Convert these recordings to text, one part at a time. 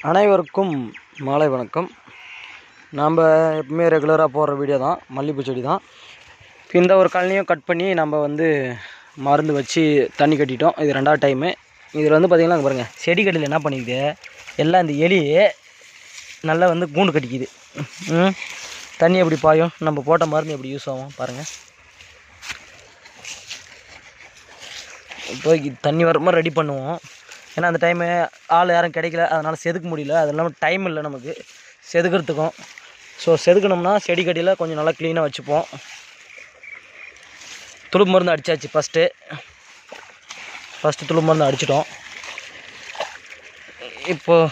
அனைவருக்கும் மாலை வணக்கம். நாம் எப்பவுமே ரெகுலராக போடுற வீடியோ தான் மல்லிகைப்பூ செடி தான். இந்த ஒரு கழனியும் கட் பண்ணி நம்ம மருந்து வச்சு தண்ணி கட்டிட்டோம். இது 2வது டைமு. இதில் பார்த்திங்கன்னா பாருங்கள், செடி கட்டில் என்ன பண்ணிக்குது, எல்லாம் இந்த எலி நல்லா கூண்டு கட்டிக்குது. தண்ணி எப்படி பாயும், நம்ம போட்ட மருந்து எப்படி யூஸ் ஆகும் பாருங்கள். இப்போ தண்ணி வர மாதிரி ரெடி பண்ணுவோம். ஏன்னா அந்த டைமு ஆள் யாரும் கிடைக்கல, அதனால் செதுக்க முடியல. அது இல்லாமல் டைம் இல்லை நமக்கு செதுக்கிறதுக்கும். ஸோ செதுக்கணும்னா செடி கட்டியில் கொஞ்சம் நல்லா க்ளீனாக வச்சுப்போம். துளுப்பு மருந்து அடித்தாச்சு. ஃபஸ்ட்டு துளுப்பு மருந்து அடிச்சிட்டோம். இப்போது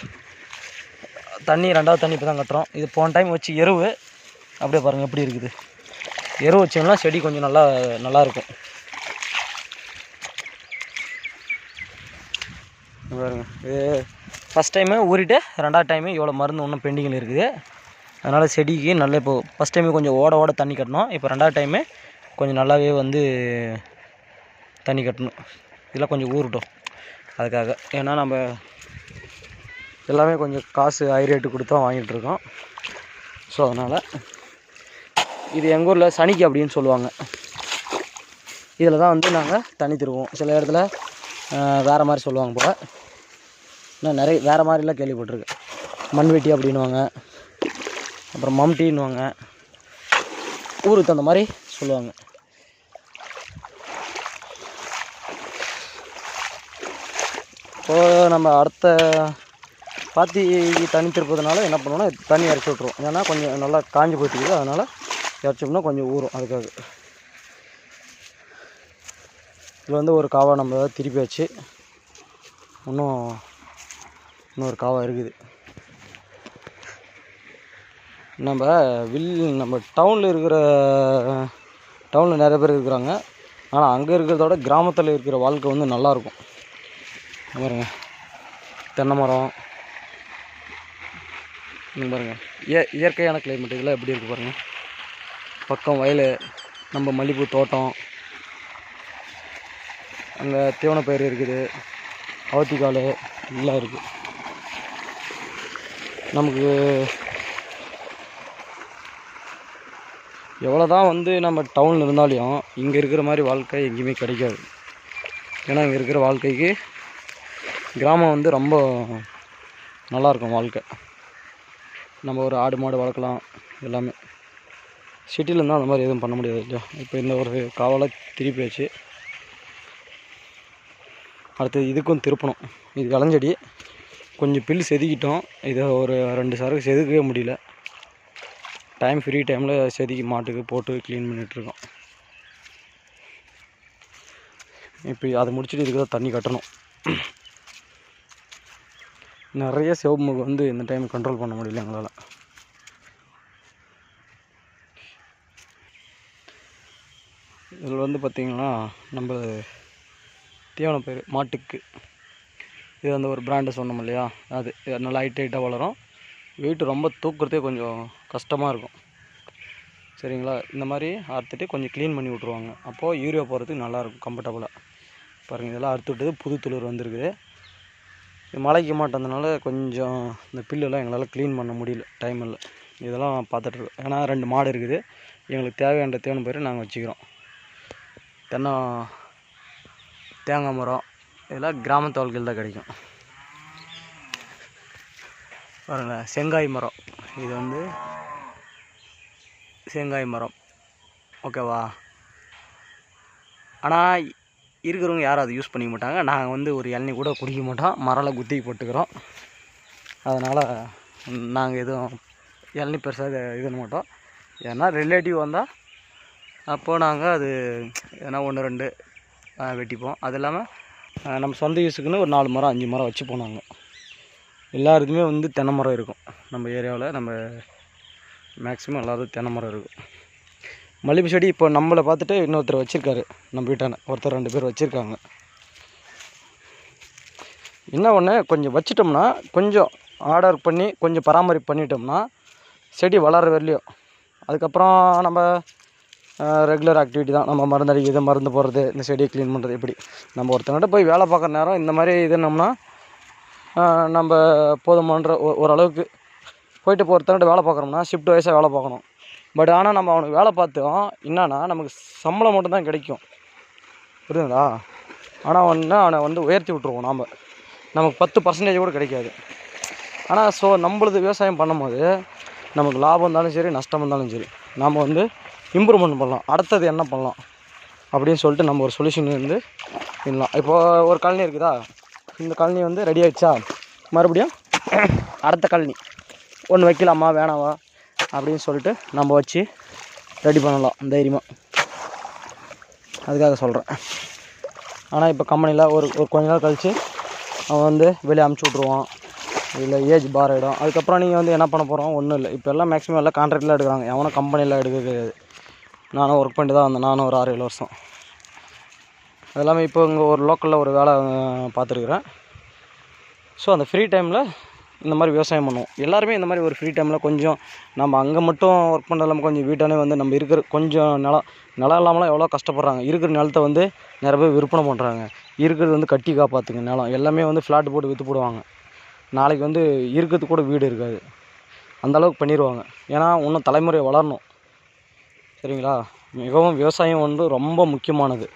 தண்ணி 2வது தண்ணி இப்போ தான் கட்டுறோம். இது போன டைம் வச்சு எருவு அப்படியே பாருங்கள் எப்படி இருக்குது. எருவு வச்சோம்னா செடி கொஞ்சம் நல்லாயிருக்கும். பாருங்க, இது ஃபஸ்ட் டைமு ஊறிட்டு 2வது டைமு இவ்வளோ மருந்து இன்னும் பெண்டிங்கில் இருக்குது. அதனால் செடிக்கு நல்ல இப்போது ஃபஸ்ட் டைமு கொஞ்சம் ஓட தண்ணி கட்டணும். இப்போ 2வது டைமு கொஞ்சம் நல்லாவே தண்ணி கட்டணும். இதெல்லாம் கொஞ்சம் ஊறட்டும் அதுக்காக. ஏன்னா நம்ம எல்லாமே கொஞ்சம் காசு ஹை ரேட்டு கொடுத்து தான் வாங்கிட்டுருக்கோம். ஸோ அதனால் இது எங்கள் ஊரில் சனிக்கு அப்படின்னு சொல்லுவாங்க. இதில் தான் நாங்கள் தண்ணி திருவோம். சில இடத்துல வேறு மாதிரி சொல்லுவாங்க போல். நான் நிறைய வேறு மாதிரிலாம் கேள்விப்பட்டிருக்கேன். மண்வெட்டி அப்படின்வாங்க, அப்புறம் மம்டின்வாங்க, ஊருக்கு தகுந்த மாதிரி சொல்லுவாங்க. இப்போது நம்ம அடுத்த பாத்தி தண்ணி திருப்பதுனால என்ன பண்ணுவோன்னா தண்ணி இறச்சி விட்ருவோம். ஏன்னா கொஞ்சம் நல்லா காஞ்சி போயிட்டுருக்குது, அதனால் இறச்சோம்னா கொஞ்சம் ஊறும். அதுக்காக இது ஒரு காவா நம்ம திருப்பி வச்சு இன்னொரு காவா இருக்குது. நம்ம டவுனில் நிறைய பேர் இருக்கிறாங்க. ஆனால் அங்கே இருக்கிறதோட கிராமத்தில் இருக்கிற வாழ்க்கை நல்லாயிருக்கும். பாருங்க, தென்னை மரம் பாருங்கள், இயற்கையான கிளைமேட் இதெல்லாம் எப்படி இருக்குது பாருங்கள். பக்கம் வயல், நம்ம மல்லிகைப்பூ தோட்டம், அங்கே தீவனப்பயிர் இருக்குது, அவத்திக்கால் எல்லாம் இருக்குது. நமக்கு எவ்வளோ தான் நம்ம டவுனில் இருந்தாலும் இங்கே இருக்கிற மாதிரி வாழ்க்கை எங்கேயுமே கிடைக்காது. ஏன்னா இங்கே இருக்கிற வாழ்க்கைக்கு கிராமம் ரொம்ப நல்லாயிருக்கும் வாழ்க்கை. நம்ம ஒரு ஆடு மாடு வளர்க்கலாம் எல்லாமே. சிட்டியில் இருந்தால் அந்த மாதிரி எதுவும் பண்ண முடியாது இல்லையா. இப்போ இந்த ஒரு காவலை திருப்பி வச்சு அடுத்தது இதுக்கும் திருப்பணும். இது இளஞ்செடி, கொஞ்சம் பில் செதுக்கிட்டோம். இதை ஒரு 2 சரக்கு செதுக்கவே முடியல. ஃப்ரீ டைமில் செதுக்கி மாட்டுக்கு போட்டு க்ளீன் பண்ணிகிட்ருக்கோம். இப்போ அதை முடிச்சுட்டு இதுக்கு தான் தண்ணி கட்டணும். நிறைய சிவப்பு இந்த டைம் கண்ட்ரோல் பண்ண முடியல எங்களால். இதில் பார்த்திங்கன்னா நம்ம தீவனப்பயிர் மாட்டுக்கு இது ஒரு பிராண்டு சொன்னோம் இல்லையா, அது நல்லா ஹைட்டாக வளரும். வெயிட்டு ரொம்ப தூக்குறதே கொஞ்சம் கஷ்டமாக இருக்கும். சரிங்களா, இந்த மாதிரி அறுத்துட்டு கொஞ்சம் க்ளீன் பண்ணி விட்ருவாங்க. அப்போது யூரியா போகிறதுக்கு நல்லாயிருக்கும், கம்ஃபர்டபுளாக. பாருங்கள், இதெல்லாம் அறுத்து விட்டது புது துளிர் வந்துருக்குது. இது மழைக்கு மாட்டேன்றதுனால கொஞ்சம் இந்த பில்லெல்லாம் எங்களால் க்ளீன் பண்ண முடியல, டைம் இல்லை. இதெல்லாம் பார்த்துட்ருக்கோம். ஏன்னா 2 மாடு இருக்குது, எங்களுக்கு தேவையான தீவனப்பயிர் நாங்கள் வச்சுக்கிறோம். தேங்காய் மரம் இதெல்லாம் கிராமத்து வாழ்க்கையில் தான் கிடைக்கும். பாருங்கள், செங்காய் மரம். இது செங்காய் மரம், ஓகேவா. ஆனால் இருக்கிறவங்க யாரும் அதை யூஸ் பண்ணிக்க மாட்டாங்க. நாங்கள் ஒரு இளநீ கூட குடிக்க மாட்டோம், மரம்லாம் குத்தி போட்டுக்கிறோம். அதனால் நாங்கள் எதுவும் இளநீ பெருசாக இது பண்ண மாட்டோம். ஏன்னா ரிலேட்டிவ் வந்தால் அப்போது நாங்கள் அது எதனா 1 2 வெட்டிப்போம். அது இல்லாமல் நம்ம சொந்த யூஸுக்குன்னு ஒரு 4 மரம் 5 மரம் வச்சுப்போம். நாங்கள் எல்லாருக்குமே தென்னை மரம் இருக்கும். நம்ம ஏரியாவில் நம்ம மேக்ஸிமம் எல்லோரும் தென்னை மரம் இருக்கும். மல்லிகைப்பூ செடி இப்போ நம்மளை பார்த்துட்டு இன்னொருத்தர் வச்சுருக்காரு. நம்ம வீட்டான ஒருத்தர் 2 பேர் வச்சுருக்காங்க. என்ன ஒன்று, கொஞ்சம் வச்சிட்டோம்னா, கொஞ்சம் ஆர்டர் பண்ணி கொஞ்சம் பராமரிப்பு பண்ணிட்டோம்னா செடி வளர வரலையும். அதுக்கப்புறம் நம்ம ரெகுலர் ஆக்டிவிட்டி தான். நம்ம மருந்து அடிக்கிறது, மருந்து போடுறது, இந்த செடியை க்ளீன் பண்ணுறது. இப்படி நம்ம ஒருத்தங்கிட்ட போய் வேலை பார்க்குற நேரம் இந்த மாதிரி இதுனோம்னா நம்ம போதுமான்ற ஓரளவுக்கு போயிட்டு ஒருத்தர்கிட்ட வேலை பார்க்குறோம்னா ஷிஃப்ட் வைஸாக வேலை பார்க்கணும். பட் ஆனால் நம்ம அவனுக்கு வேலை பார்த்தோம் என்னன்னா நமக்கு சம்பளம் மட்டும்தான் கிடைக்கும், புரியுதுங்களா? ஆனால் அவனை வந்து உயர்த்தி விட்ருவோம் நமக்கு 10% கூட கிடைக்காது. ஆனால் நம்மளது விவசாயம் பண்ணும்போது நமக்கு லாபம் இருந்தாலும் சரி நஷ்டம் இருந்தாலும் சரி நம்ம வந்து இம்ப்ரூவ்மெண்ட் பண்ணலாம், அடுத்தது என்ன பண்ணலாம் அப்படின்னு சொல்லிட்டு நம்ம ஒரு சொல்யூஷன் வந்து பண்ணலாம். இப்போது ஒரு காலனி இருக்குதா, இந்த காலனி வந்து ரெடி ஆகிடுச்சா, மறுபடியும் அடுத்த காலனி ஒன்று வைக்கலாமா வேணாவா அப்படின்னு சொல்லிட்டு நம்ம வச்சு ரெடி பண்ணலாம் தைரியமாக. அதுக்காக சொல்கிறேன். ஆனால் இப்போ கம்பெனியில் ஒரு கொஞ்ச நாள் கழித்து அவன் வந்து வெளியே அமுச்சு விட்ருவான், இல்லை ஏஜ் பார் ஆகிடும். அதுக்கப்புறம் நீங்கள் வந்து என்ன பண்ண போகிறோம், ஒன்றும் இல்லை. இப்போ எல்லாம் மேக்ஸிமம் எல்லாம் கான்ட்ராக்டில் எடுக்கிறாங்க, எவனும் கம்பெனியில் எடுக்க கிடையாது. நானும் ஒர்க் பண்ணிட்டு தான் வந்தேன், நானும் ஒரு 6-7 வருஷம். அது இல்லாமல் இப்போ இங்கே ஒரு லோக்கலில் ஒரு வேலை பார்த்துருக்குறேன். ஸோ அந்த ஃப்ரீ டைமில் இந்த மாதிரி விவசாயம் பண்ணுவோம். எல்லாருமே இந்த மாதிரி ஒரு ஃப்ரீ டைமில் கொஞ்சம் நம்ம அங்கே மட்டும் ஒர்க் பண்ணுறது இல்லாமல் கொஞ்சம் வீட்டானே வந்து நம்ம இருக்கிற கொஞ்சம் நிலம் இல்லாமலாம் எவ்வளோ கஷ்டப்படுறாங்க. இருக்கிற நிலத்தை வந்து நிறைய பேர் விற்பனை பண்ணுறாங்க, இருக்கிறது வந்து கட்டி காப்பாற்றுங்க நிலம். எல்லாமே வந்து ஃப்ளாட் போட்டு விற்று போடுவாங்க, நாளைக்கு வந்து இருக்கிறது கூட வீடு இருக்காது, அந்தளவுக்கு பண்ணிடுவாங்க. ஏன்னா இன்னும் தலைமுறை வளரணும், சரிங்களா? மிகவும் விவசாயம் வந்து ரொம்ப முக்கியமானது.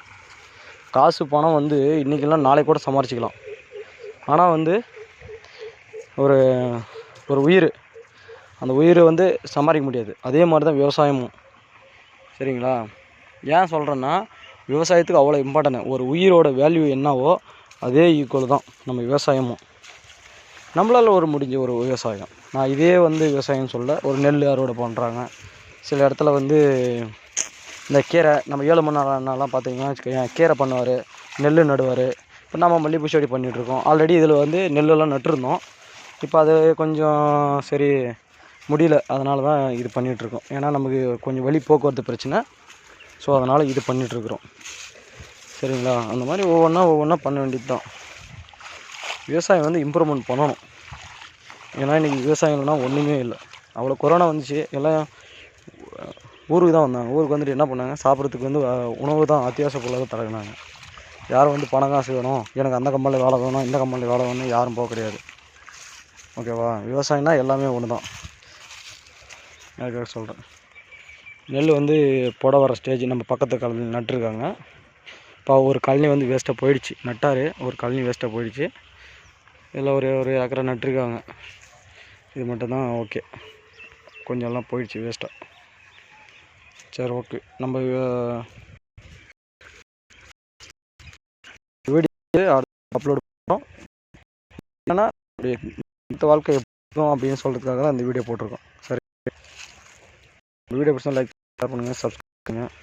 காசு பணம் வந்து இன்றைக்கெல்லாம் நாளைக்கு கூட சமாளிச்சிக்கலாம். ஆனால் வந்து ஒரு உயிர், அந்த உயிரை வந்து சமாளிக்க முடியாது. அதே மாதிரி தான் விவசாயமும், சரிங்களா? ஏன் சொல்கிறேன்னா விவசாயத்துக்கு அவ்வளோ இம்பார்ட்டன்ட். ஒரு உயிரோட வேல்யூ என்னவோ அதே ஈக்குவல் தான் நம்ம விவசாயமும். நம்மளால் ஒரு முடிஞ்ச ஒரு விவசாயம், நான் இதே வந்து விவசாயம் சொல்ல, ஒரு நெல் அறுவடை பண்ணுறாங்க. சில இடத்துல வந்து இந்த கீரை, நம்ம 7 மணி நேரம்லாம் பார்த்தீங்கன்னா வச்சுக்கோங்க, கீரை பண்ணுவார், நெல் நடுவார். இப்போ நம்ம மல்லிகைப்பூ செடி பண்ணிகிட்ருக்கோம். ஆல்ரெடி இதில் வந்து நெல்லெல்லாம் நட்டுருந்தோம். இப்போ அது கொஞ்சம் சரி முடியல, அதனால தான் இது பண்ணிகிட்ருக்கோம். ஏன்னா நமக்கு கொஞ்சம் வழி போக்குவரத்து பிரச்சனை. ஸோ அதனால் இது பண்ணிகிட்ருக்குறோம், சரிங்களா? அந்த மாதிரி ஒவ்வொன்றா பண்ண வேண்டியது தான். விவசாயம் வந்து இம்ப்ரூவ்மெண்ட் பண்ணணும். ஏன்னா இன்றைக்கி விவசாயம் இல்லைனா ஒன்றுமே இல்லை. அவ்வளோ கொரோனா வந்துச்சு, எல்லாம் ஊருக்கு தான் வந்தாங்க. ஊருக்கு வந்துட்டு என்ன பண்ணாங்க, சாப்பிட்றதுக்கு வந்து உணவு தான் அத்தியாவசிய பொருளாக தரங்கினாங்க. யாரும் வந்து பணம் காசு வேணும், எனக்கு அந்த கம்பெனியில் வேலை வேணும், இந்த கம்பெனியில் வேலை வேணும் யாரும் போக கிடையாது, ஓகேவா? விவசாயம்னா எல்லாமே ஒன்று தான். அதுக்காக சொல்கிறேன். நெல் வந்து போட வர ஸ்டேஜ் நம்ம பக்கத்து கழனி நட்டுருக்காங்க. இப்போ ஒரு கழனி வந்து வேஸ்ட்டாக போயிடுச்சு, நட்டார், ஒரு கழனி வேஸ்ட்டாக போயிடுச்சு. இதில் ஒரு ஏக்கரை நட்டுருக்காங்க. இது மட்டும்தான் ஓகே, கொஞ்சம் எல்லாம் போயிடுச்சு வேஸ்ட்டாக. சரி, ஓகே. நம்ம வீடியோ அப்லோட் பண்ணுறோம். ஏன்னா இந்த வாழ்க்கை எப்படி அப்படின்னு சொல்கிறதுக்காக தான் இந்த வீடியோ போட்டிருக்கோம். சரி, வீடியோ பிடிச்சா லைக் பண்ணுங்கள், சப்ஸ்கிரைப் பண்ணுங்கள்.